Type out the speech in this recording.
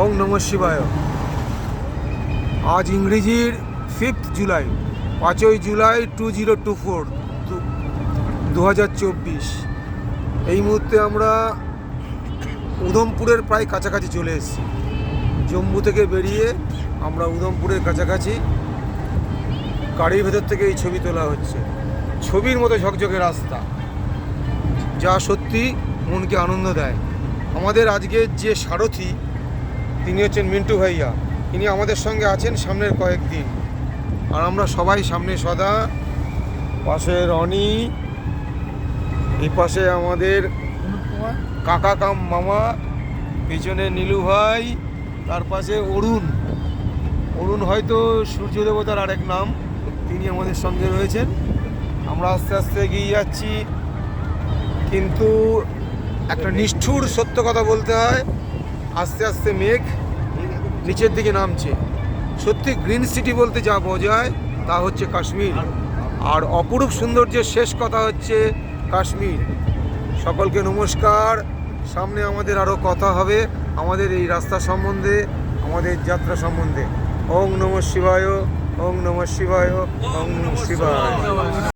ওং নমঃ শিবায়। আজ ইংরেজির 5th জুলাই, 5ই জুলাই 2024, 2024। এই মুহূর্তে আমরা উধমপুরের প্রায় কাছাকাছি চলে এসেছি। জম্মু থেকে বেরিয়ে আমরা উধমপুরের কাছাকাছি। গাড়ির ভেতর থেকে এই ছবি তোলা হচ্ছে। ছবির মতো ঝকঝকে রাস্তা, যা সত্যি মনকে আনন্দ দেয়। আমাদের আজকের যে সারথি, তিনি হচ্ছেন মিন্টু ভাইয়া। ইনি আমাদের সঙ্গে আছেন সামনের কয়েকদিন, আর আমরা সবাই সামনে সদা। পাশে রনি, এই পাশে আমাদের কাকা কাম মামা, পেছনে নীলু ভাই, তার পাশে অরুণ হয়তো সূর্য দেবতার আরেক নাম, তিনি আমাদের সঙ্গে রয়েছেন। আমরা আস্তে আস্তে এগিয়ে যাচ্ছি, কিন্তু একটা নিষ্ঠুর সত্য কথা বলতে হয়, আস্তে আস্তে মেঘ নিচের দিকে নামছে। সত্যি গ্রিন সিটি বলতে যা বোঝায় তা হচ্ছে কাশ্মীর, আর অপরূপ সৌন্দর্যের শেষ কথা হচ্ছে কাশ্মীর। সকলকে নমস্কার। সামনে আমাদের আরও কথা হবে আমাদের এই রাস্তা সম্বন্ধে, আমাদের যাত্রা সম্বন্ধে। ওং নমঃ শিবায়, ওং নমঃ শিবায়, ওং নমঃ শিবায়।